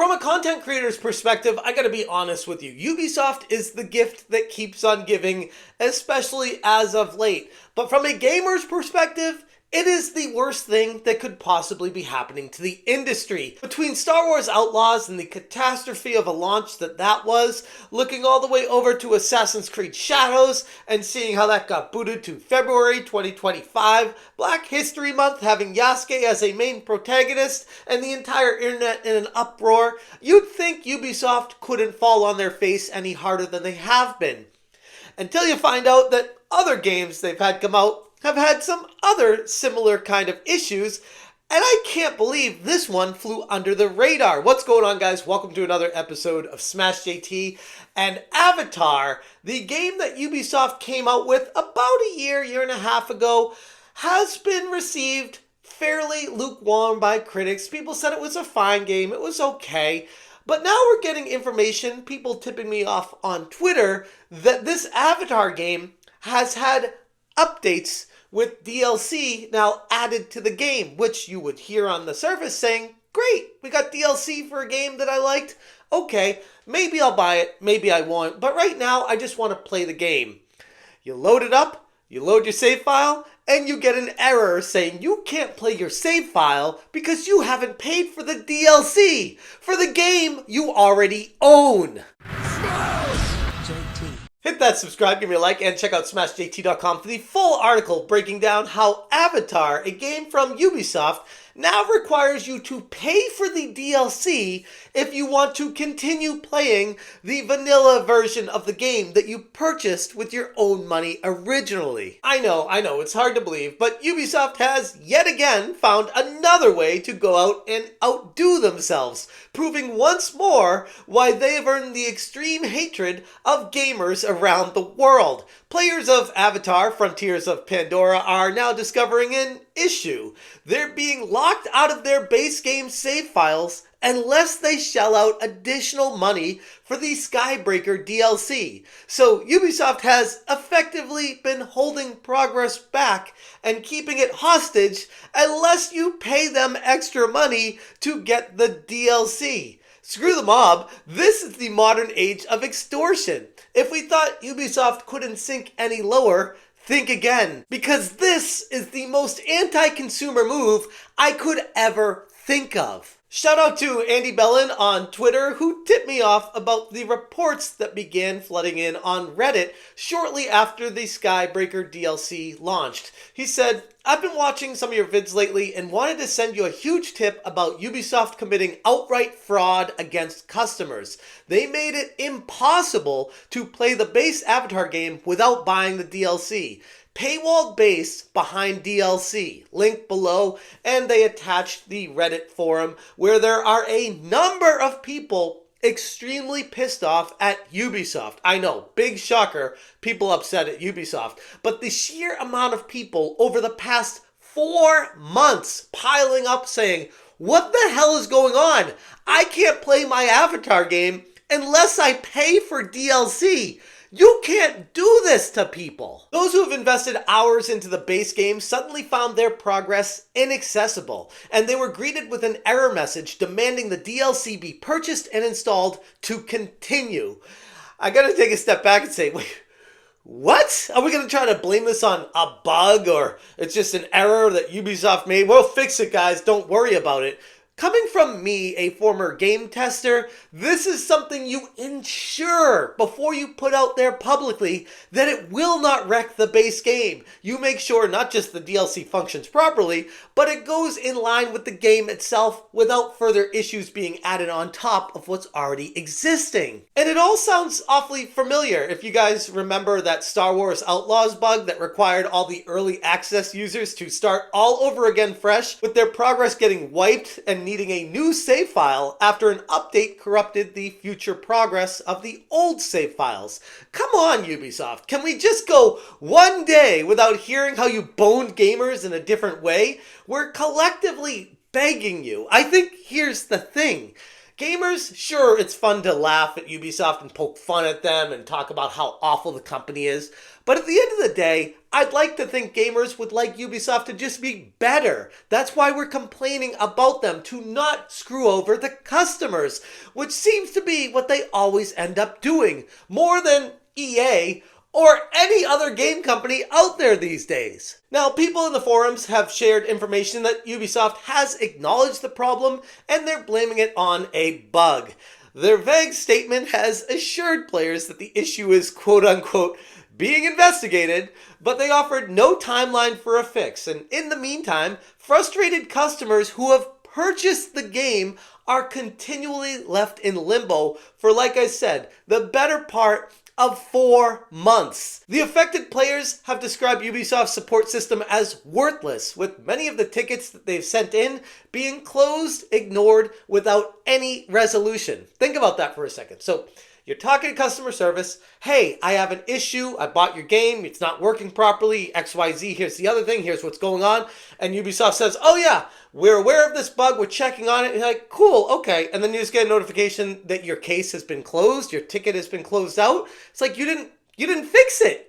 From a content creator's perspective, I gotta be honest with you. Ubisoft is the gift that keeps on giving, especially as of late. But from a gamer's perspective, it is the worst thing that could possibly be happening to the industry. Between Star Wars Outlaws and the catastrophe of a launch that was, looking all the way over to Assassin's Creed Shadows and seeing how that got booted to February 2025, Black History Month having Yasuke as a main protagonist, and the entire internet in an uproar, you'd think Ubisoft couldn't fall on their face any harder than they have been. Until you find out that other games they've had come out have had some other similar kind of issues, and I can't believe this one flew under the radar. What's going on, guys? Welcome to another episode of Smash JT. And Avatar, the game that Ubisoft came out with about a year and a half ago, has been received fairly lukewarm by critics. People said it was a fine game, it was okay. But now we're getting information, people tipping me off on Twitter, that this Avatar game has had updates with DLC now added to the game, which you would hear on the surface saying, great, we got DLC for a game that I liked. Okay, maybe I'll buy it, maybe I won't, but right now I just want to play the game. You load it up, you load your save file, and you get an error saying you can't play your save file because you haven't paid for the DLC for the game you already own. Hit that subscribe, give me a like, and check out SmashJT.com for the full article breaking down how Avatar, a game from Ubisoft, now requires you to pay for the DLC if you want to continue playing the vanilla version of the game that you purchased with your own money originally. I know, it's hard to believe, but Ubisoft has yet again found another way to go out and outdo themselves, proving once more why they have earned the extreme hatred of gamers around the world. Players of Avatar, Frontiers of Pandora are now discovering an issue. They're being locked out of their base game save files unless they shell out additional money for the Skybreaker DLC. So Ubisoft has effectively been holding progress back and keeping it hostage unless you pay them extra money to get the DLC. Screw the mob, this is the modern age of extortion. If we thought Ubisoft couldn't sink any lower, think again, because this is the most anti-consumer move I could ever think of. Shout out to Andy Bellin on Twitter, who tipped me off about the reports that began flooding in on Reddit shortly after the Skybreaker DLC launched. He said, I've been watching some of your vids lately and wanted to send you a huge tip about Ubisoft committing outright fraud against customers. They made it impossible to play the base Avatar game without buying the DLC. Paywalled base behind DLC, link below, and they attached the Reddit forum where there are a number of people extremely pissed off at Ubisoft. I know, big shocker, people upset at Ubisoft, but the sheer amount of people over the past 4 months piling up saying, what the hell is going on? I can't play my Avatar game unless I pay for DLC. You can't do this to people. Those who have invested hours into the base game suddenly found their progress inaccessible, and they were greeted with an error message demanding the DLC be purchased and installed to continue. I gotta take a step back and say, wait, what? Are we gonna try to blame this on a bug, or it's just an error that Ubisoft made? We'll fix it, guys, don't worry about it. Coming from me, a former game tester, this is something you ensure before you put out there publicly that it will not wreck the base game. You make sure not just the DLC functions properly, but it goes in line with the game itself without further issues being added on top of what's already existing. And it all sounds awfully familiar if you guys remember that Star Wars Outlaws bug that required all the early access users to start all over again fresh, with their progress getting wiped and needing a new save file after an update corrupted the future progress of the old save files. Come on, Ubisoft, can we just go one day without hearing how you boned gamers in a different way? We're collectively begging you. I think here's the thing. Gamers, sure, it's fun to laugh at Ubisoft and poke fun at them and talk about how awful the company is. But at the end of the day, I'd like to think gamers would like Ubisoft to just be better. That's why we're complaining about them, to not screw over the customers, which seems to be what they always end up doing, more than EA or any other game company out there these days. Now, people in the forums have shared information that Ubisoft has acknowledged the problem and they're blaming it on a bug. Their vague statement has assured players that the issue is quote-unquote being investigated, but they offered no timeline for a fix. And in the meantime, frustrated customers who have purchased the game are continually left in limbo for, like I said, the better part of 4 months. The affected players have described Ubisoft's support system as worthless, with many of the tickets that they've sent in being closed, ignored, without any resolution. Think about that for a second. So you're talking to customer service. Hey, I have an issue. I bought your game. It's not working properly. XYZ. Here's the other thing. Here's what's going on. And Ubisoft says, oh yeah, we're aware of this bug. We're checking on it. And you're like, cool, okay. And then you just get a notification that your case has been closed. Your ticket has been closed out. It's like you didn't fix it.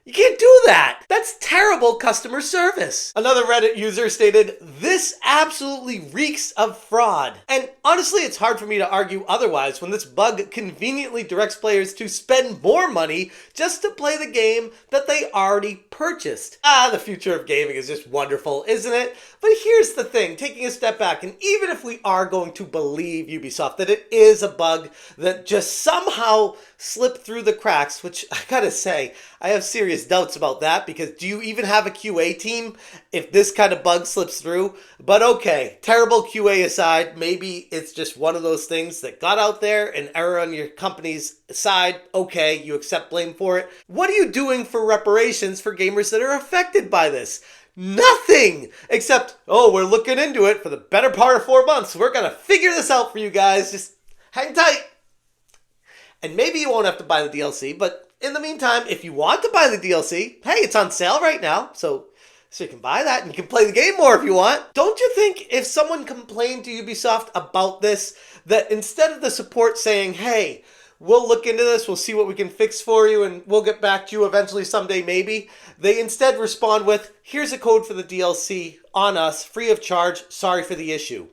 You can't do that. That's terrible customer service. Another Reddit user stated, this absolutely reeks of fraud. And honestly, it's hard for me to argue otherwise when this bug conveniently directs players to spend more money just to play the game that they already purchased. The future of gaming is just wonderful, isn't it? But here's the thing, taking a step back, and even if we are going to believe Ubisoft that it is a bug that just somehow slipped through the cracks, which I gotta say, I have serious doubts about that, because do you even have a QA team if this kind of bug slips through? But okay, terrible QA aside, maybe it's just one of those things that got out there, an error on your company's side. Okay, you accept blame for it. What are you doing for reparations for gamers that are affected by this? Nothing! Except, oh, we're looking into it for the better part of 4 months. We're gonna figure this out for you guys. Just hang tight. And maybe you won't have to buy the DLC, but in the meantime, if you want to buy the DLC, hey, it's on sale right now, so you can buy that and you can play the game more if you want. Don't you think if someone complained to Ubisoft about this, that instead of the support saying, hey, we'll look into this, we'll see what we can fix for you, and we'll get back to you eventually someday maybe, they instead respond with, here's a code for the DLC on us, free of charge, sorry for the issue.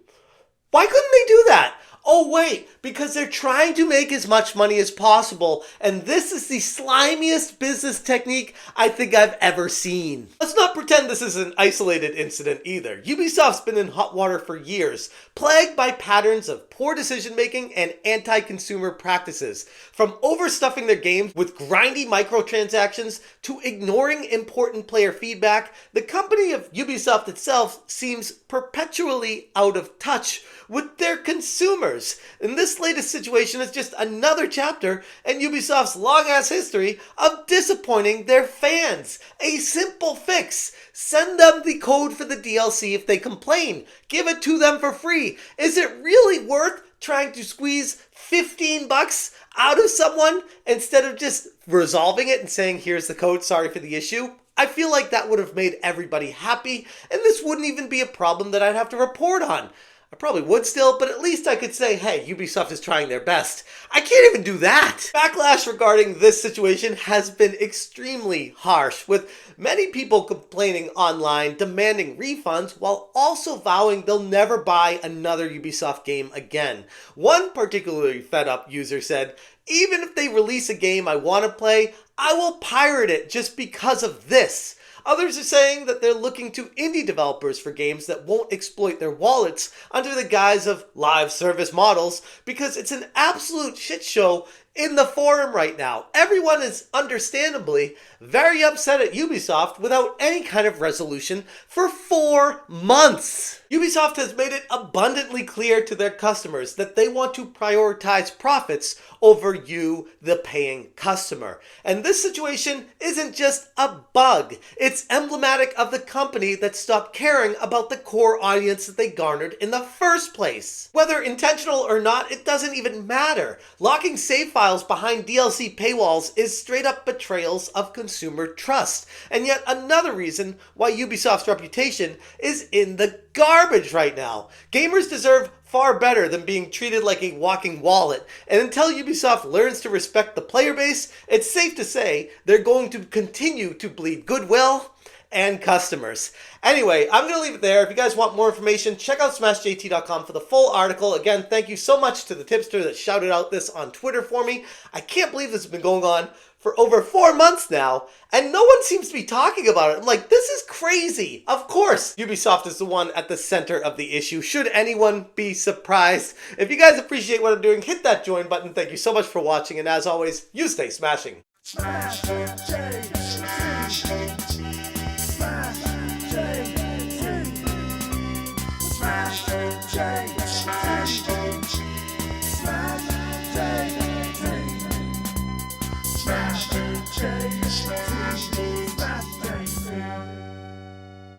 Why couldn't they do that? Oh wait, because they're trying to make as much money as possible, and this is the slimiest business technique I think I've ever seen. Let's not pretend this is an isolated incident either. Ubisoft's been in hot water for years, plagued by patterns of poor decision making and anti-consumer practices. From overstuffing their games with grindy microtransactions to ignoring important player feedback, the company of Ubisoft itself seems perpetually out of touch with their consumers. And this latest situation is just another chapter in Ubisoft's long-ass history of disappointing their fans. A simple fix. Send them the code for the DLC if they complain. Give it to them for free. Is it really worth trying to squeeze $15 out of someone instead of just resolving it and saying, here's the code, sorry for the issue? I feel like that would have made everybody happy, and this wouldn't even be a problem that I'd have to report on. I probably would still, but at least I could say, hey, Ubisoft is trying their best. I can't even do that. Backlash regarding this situation has been extremely harsh, with many people complaining online, demanding refunds, while also vowing they'll never buy another Ubisoft game again. One particularly fed up user said, even if they release a game I want to play, I will pirate it just because of this. Others are saying that they're looking to indie developers for games that won't exploit their wallets under the guise of live service models, because it's an absolute shit show in the forum right now. Everyone is understandably very upset at Ubisoft without any kind of resolution for 4 months. Ubisoft has made it abundantly clear to their customers that they want to prioritize profits over you, the paying customer. And this situation isn't just a bug. It's emblematic of the company that stopped caring about the core audience that they garnered in the first place. Whether intentional or not, it doesn't even matter. Locking save files behind DLC paywalls is straight up betrayals of consumer trust. And yet another reason why Ubisoft's reputation is in the garbage right now. Gamers deserve far better than being treated like a walking wallet. And until Ubisoft learns to respect the player base, it's safe to say they're going to continue to bleed goodwill and customers. Anyway, I'm going to leave it there. If you guys want more information, check out smashjt.com for the full article. Again, thank you so much to the tipster that shouted out this on Twitter for me. I can't believe this has been going on for over 4 months now, and no one seems to be talking about it. I'm like, this is crazy. Of course, Ubisoft is the one at the center of the issue. Should anyone be surprised? If you guys appreciate what I'm doing, hit that join button. Thank you so much for watching, and as always, you stay smashing. Smash